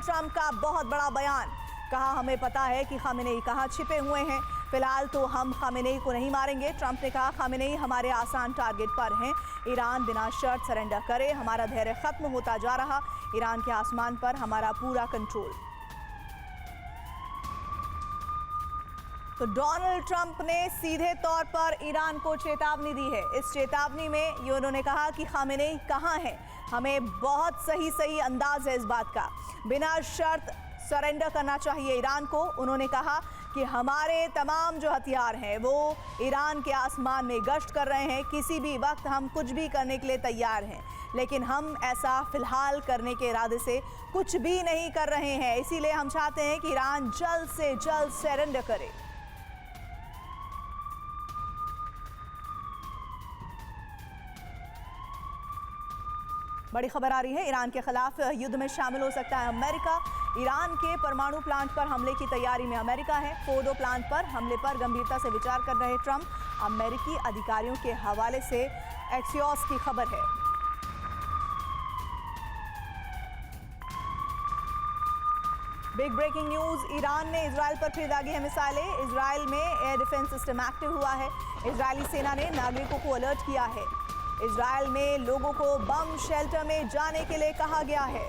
Trump का बहुत बड़ा बयान। कहा हमें पता है कि खामेनेई कहां छिपे हुए हैं, फिलहाल तो हम खामेनेई को नहीं मारेंगे। ट्रंप ने कहा खामेनेई हमारे आसान टारगेट पर हैं, ईरान बिना शर्त सरेंडर करे, हमारा धैर्य खत्म होता जा रहा, ईरान के आसमान पर हमारा पूरा कंट्रोल। तो डोनाल्ड ट्रंप ने सीधे तौर पर ईरान को चेतावनी दी है। इस चेतावनी में ये उन्होंने कहा कि खामेनेई कहां है, हमें बहुत सही अंदाज है इस बात का, बिना शर्त सरेंडर करना चाहिए ईरान को। उन्होंने कहा कि हमारे तमाम जो हथियार हैं वो ईरान के आसमान में गश्त कर रहे हैं, किसी भी वक्त हम कुछ भी करने के लिए तैयार हैं, लेकिन हम ऐसा फिलहाल करने के इरादे से कुछ भी नहीं कर रहे हैं। इसीलिए हम चाहते हैं कि ईरान जल्द से जल्द सरेंडर करे। बड़ी खबर आ रही है, ईरान के खिलाफ युद्ध में शामिल हो सकता है अमेरिका। ईरान के परमाणु प्लांट पर हमले की तैयारी में अमेरिका है। फोर्डो प्लांट पर हमले पर गंभीरता से विचार कर रहे ट्रंप, अमेरिकी अधिकारियों के हवाले से एक्सियोस की खबर है। बिग ब्रेकिंग न्यूज, ईरान ने इजराइल पर फिर दागी है मिसाइलें। इजराइल में एयर डिफेंस सिस्टम एक्टिव हुआ है। इजरायली सेना ने नागरिकों को अलर्ट किया है। इजराइल में लोगों को बम शेल्टर में जाने के लिए कहा गया है।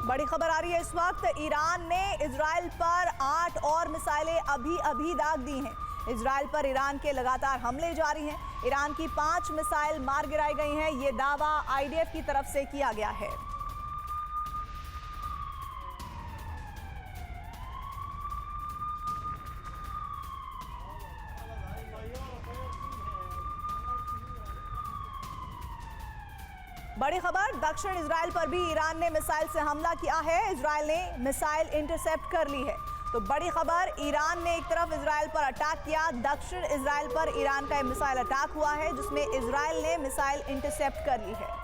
बड़ी खबर आ रही है इस वक्त, ईरान ने इजराइल पर 8 और मिसाइलें अभी दाग दी हैं। इजराइल पर ईरान के लगातार हमले जारी हैं। ईरान की 5 मिसाइल मार गिराई गई हैं। ये दावा आईडीएफ की तरफ से किया गया है। बड़ी खबर, दक्षिण इजराइल पर भी ईरान ने मिसाइल से हमला किया है। इजराइल ने मिसाइल इंटरसेप्ट कर ली है। तो बड़ी खबर, ईरान ने एक तरफ इजराइल पर अटैक किया, दक्षिण इजराइल पर ईरान का मिसाइल अटैक हुआ है जिसमें इजराइल ने मिसाइल इंटरसेप्ट कर ली है।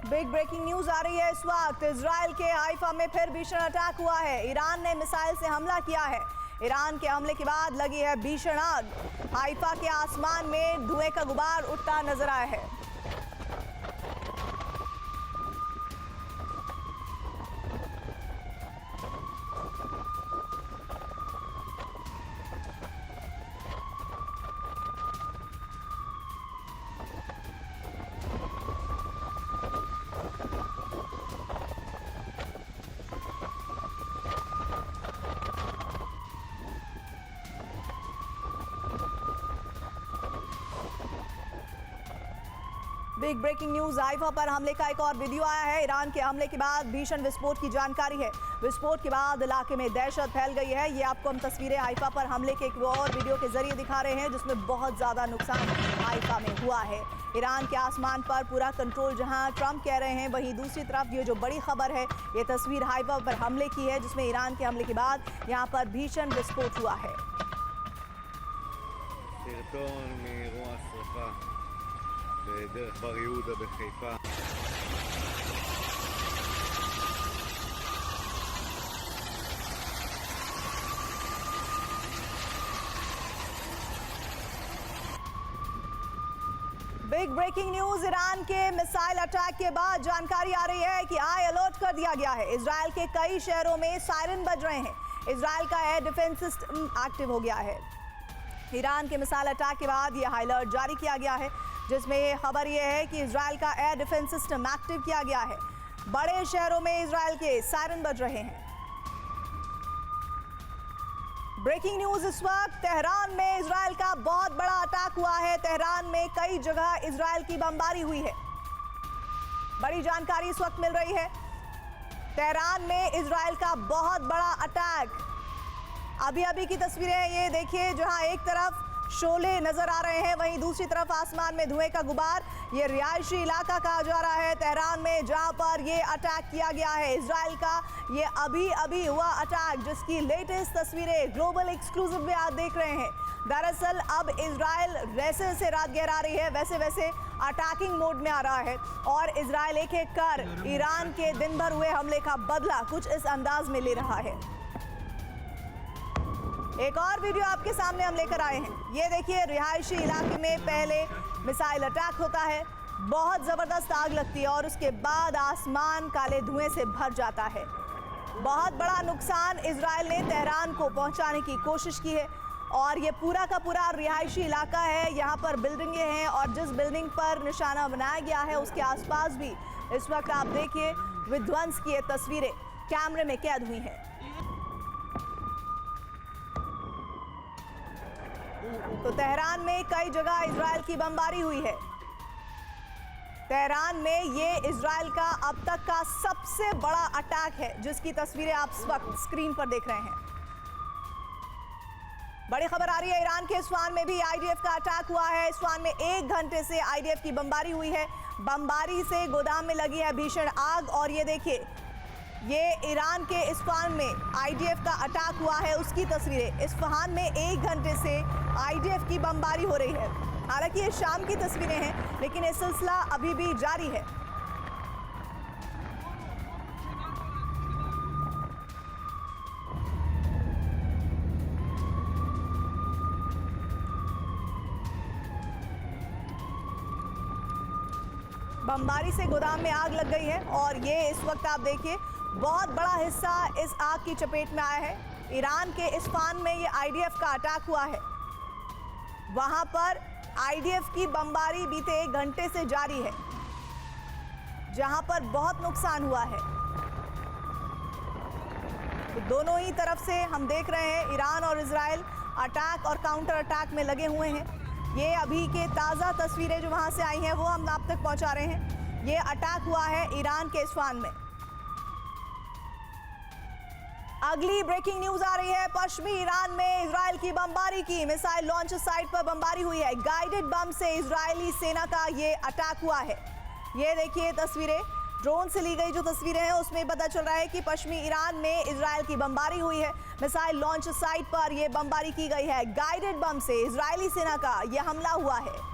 बिग ब्रेकिंग न्यूज आ रही है इस वक्त, इजराइल के हाइफा में फिर भीषण अटैक हुआ है। ईरान ने मिसाइल से हमला किया है। ईरान के हमले के बाद लगी है भीषण आग। हाइफा के आसमान में धुएं का गुबार उठता नजर आया है। बिग ब्रेकिंग न्यूज, हाइफा पर हमले का एक और वीडियो आया है। ईरान के हमले के बाद भीषण विस्फोट की जानकारी है। विस्फोट के बाद इलाके में दहशत फैल गई है। ये आपको हम तस्वीरें हाइफा पर हमले के एक और वीडियो के जरिए दिखा रहे हैं जिसमें बहुत ज्यादा नुकसान हाइफा में हुआ है। ईरान के आसमान पर पूरा कंट्रोल जहां ट्रंप कह रहे हैं, वहीं दूसरी तरफ ये जो बड़ी खबर है, ये तस्वीर हाइफा पर हमले की है जिसमें ईरान के हमले के बाद यहाँ पर भीषण विस्फोट हुआ है। דרך בר יהודה בחיפה. बिग ब्रेकिंग न्यूज, ईरान के मिसाइल अटैक के बाद जानकारी आ रही है कि हाई अलर्ट कर दिया गया है। इजराइल के कई शहरों में सायरन बज रहे हैं। इजराइल का एयर डिफेंस सिस्टम एक्टिव हो गया है। ईरान के मिसाइल अटैक के बाद यह हाई अलर्ट जारी किया गया है जिसमें खबर यह है कि इजराइल का एयर डिफेंस सिस्टम एक्टिव किया गया है। बड़े शहरों में इजराइल के सायरन बज रहे हैं। ब्रेकिंग न्यूज इस वक्त, तेहरान में इजराइल का बहुत बड़ा अटैक हुआ है। तेहरान में कई जगह इजराइल की बमबारी हुई है। बड़ी जानकारी इस वक्त मिल रही है। तेहरान में इजराइल का बहुत बड़ा अटैक। अभी अभी की तस्वीरें हैं ये देखिए, जहां एक तरफ शोले नजर आ रहे हैं, वहीं दूसरी तरफ आसमान में धुएं का गुबार। ये रिहायशी इलाका कहा जा रहा है तेहरान में, जहां पर ये अटैक किया गया है इजराइल का। ये अभी अभी हुआ अटैक, जिसकी लेटेस्ट तस्वीरें ग्लोबल एक्सक्लूसिव में आप देख रहे हैं। दरअसल अब इजराइल जैसे जैसे रात गहरा रही है वैसे वैसे अटैकिंग मोड में आ रहा है और इजराइल एक एक कर ईरान के दिन भर हुए हमले का बदला कुछ इस अंदाज में ले रहा है। एक और वीडियो आपके सामने हम लेकर आए हैं। ये देखिए, रिहायशी इलाके में पहले मिसाइल अटैक होता है, बहुत ज़बरदस्त आग लगती है और उसके बाद आसमान काले धुएं से भर जाता है। बहुत बड़ा नुकसान इजराइल ने तेहरान को पहुंचाने की कोशिश की है और ये पूरा का पूरा रिहायशी इलाका है। यहाँ पर बिल्डिंगें हैं और जिस बिल्डिंग पर निशाना बनाया गया है उसके आसपास भी इस वक्त आप देखिए विध्वंस की ये तस्वीरें कैमरे में कैद हुई हैं। तो तेहरान में कई जगह इजराइल की बमबारी हुई है। तेहरान में ये इजराइल का अब तक का सबसे बड़ा अटैक है, जिसकी तस्वीरें आप इस वक्त स्क्रीन पर देख रहे हैं। बड़ी खबर आ रही है, ईरान के इस्फहान में भी आईडीएफ का अटैक हुआ है। इस्फहान में 1 घंटे से आईडीएफ की बमबारी हुई है। बमबारी से गोदाम में लगी है भीषण आग और ये देखिए, ये ईरान के इस्फहान में आईडीएफ का अटैक हुआ है, उसकी तस्वीरें। इस्फहान में 1 घंटे से आईडीएफ की बमबारी हो रही है। हालांकि ये शाम की तस्वीरें हैं, लेकिन ये सिलसिला अभी भी जारी है। बमबारी से गोदाम में आग लग गई है और ये इस वक्त आप देखिए बहुत बड़ा हिस्सा इस आग की चपेट में आया है। ईरान के इस्फहान में ये आईडीएफ का अटैक हुआ है। वहां पर आईडीएफ की बमबारी बीते 1 घंटे से जारी है, जहां पर बहुत नुकसान हुआ है। तो दोनों ही तरफ से हम देख रहे हैं ईरान और इजराइल अटैक और काउंटर अटैक में लगे हुए हैं। ये अभी के ताज़ा तस्वीरें जो वहां से आई हैं वो हम आप तक पहुंचा रहे हैं। ये अटैक हुआ है ईरान के इस्फहान में। अगली ब्रेकिंग न्यूज आ रही है, पश्चिमी ईरान में इजराइल की बमबारी की। मिसाइल लॉन्च साइट पर बमबारी हुई है। गाइडेड बम से इजरायली सेना का ये अटैक हुआ है। ये देखिए तस्वीरें, ड्रोन से ली गई जो तस्वीरें हैं उसमें पता चल रहा है कि पश्चिमी ईरान में इजराइल की बमबारी हुई है। मिसाइल लॉन्च साइट पर यह बमबारी की गई है। गाइडेड बम से इजरायली सेना का यह हमला हुआ है।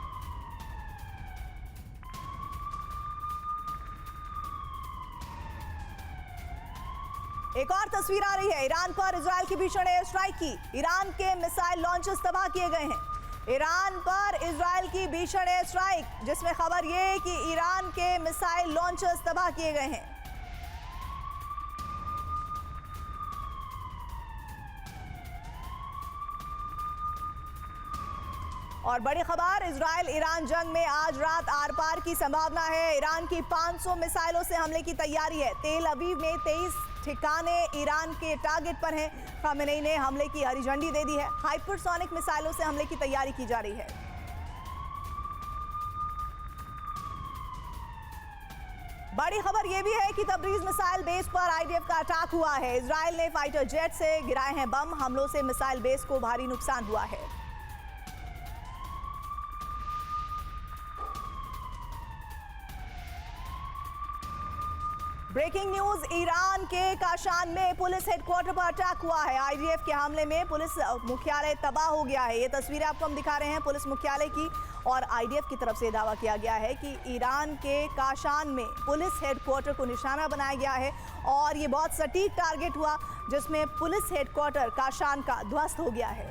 एक और तस्वीर आ रही है, ईरान पर इजराइल की भीषण एयर स्ट्राइक की। ईरान के मिसाइल लॉन्चर्स तबाह किए गए हैं। ईरान पर इजराइल की भीषण एयर स्ट्राइक, जिसमें खबर यह है कि ईरान के मिसाइल लॉन्चर्स तबाह किए गए हैं। और बड़ी खबर, इजराइल ईरान जंग में आज रात आर पार की संभावना है। ईरान की 500 मिसाइलों से हमले की तैयारी है। तेल अवीव में 23 ठिकाने ईरान के टारगेट पर हैं। खामेनेई ने हमले की हरी झंडी दे दी है। हाइपरसोनिक मिसाइलों से हमले की तैयारी की जा रही है। बड़ी खबर यह भी है कि तबरीज मिसाइल बेस पर आईडीएफ का अटैक हुआ है। इजराइल ने फाइटर जेट से गिराए हैं बम। हमलों से मिसाइल बेस को भारी नुकसान हुआ है। ब्रेकिंग न्यूज, ईरान के काशान में पुलिस हेडक्वार्टर पर अटैक हुआ है। आईडीएफ के हमले में पुलिस मुख्यालय तबाह हो गया है। ये तस्वीरें आपको हम दिखा रहे हैं पुलिस मुख्यालय की और आईडीएफ की तरफ से दावा किया गया है कि ईरान के काशान में पुलिस हेडक्वार्टर को निशाना बनाया गया है और ये बहुत सटीक टारगेट हुआ, जिसमें पुलिस हेडक्वार्टर काशान का ध्वस्त हो गया है।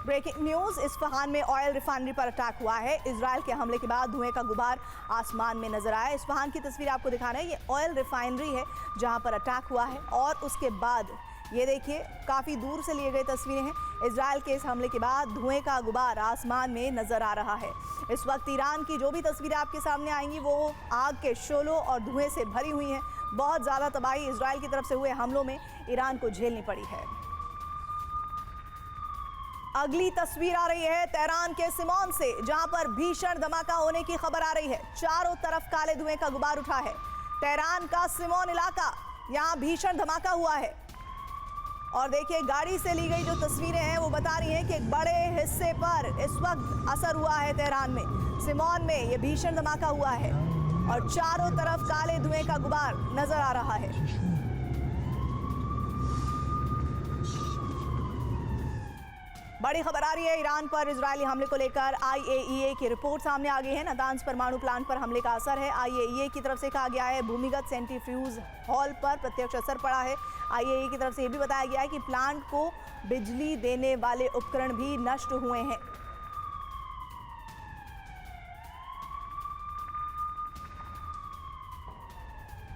ब्रेकिंग न्यूज, इस्फहान में ऑयल रिफाइनरी पर अटैक हुआ है। इजराइल के हमले के बाद धुएं का गुबार आसमान में नजर आया। इस्फहान की तस्वीर आपको दिखा रहे हैं, ये ऑयल रिफाइनरी है जहां पर अटैक हुआ है और उसके बाद ये देखिए काफ़ी दूर से लिए गए तस्वीरें हैं। इजराइल के इस हमले के बाद धुएं का गुबार आसमान में नजर आ रहा है। इस वक्त ईरान की जो भी तस्वीरें आपके सामने आएंगी वो आग के शोलों और धुएं से भरी हुई हैं। बहुत ज़्यादा तबाही इजराइल की तरफ से हुए हमलों में ईरान को झेलनी पड़ी है। अगली तस्वीर आ रही है तेहरान के सिमोन से, जहां पर भीषण धमाका होने की खबर आ रही है। चारों तरफ काले धुएं का गुबार उठा है। तेहरान का सिमोन इलाका, यहां भीषण धमाका हुआ है। और देखिए गाड़ी से ली गई जो तस्वीरें हैं वो बता रही हैं कि एक बड़े हिस्से पर इस वक्त असर हुआ है तेहरान में। सिमोन में ये भीषण धमाका हुआ है और चारों तरफ काले धुएं का गुबार नजर आ रहा है। बड़ी खबर आ रही है ईरान पर इजरायली हमले को लेकर। आईएईए की रिपोर्ट सामने आ गई है। नातांज परमाणु प्लांट पर हमले का असर है। आईएईए की तरफ से कहा गया है भूमिगत सेंट्रीफ्यूज हॉल पर प्रत्यक्ष असर पड़ा है। आईएईए की तरफ से यह भी बताया गया है कि प्लांट को बिजली देने वाले उपकरण भी नष्ट हुए हैं।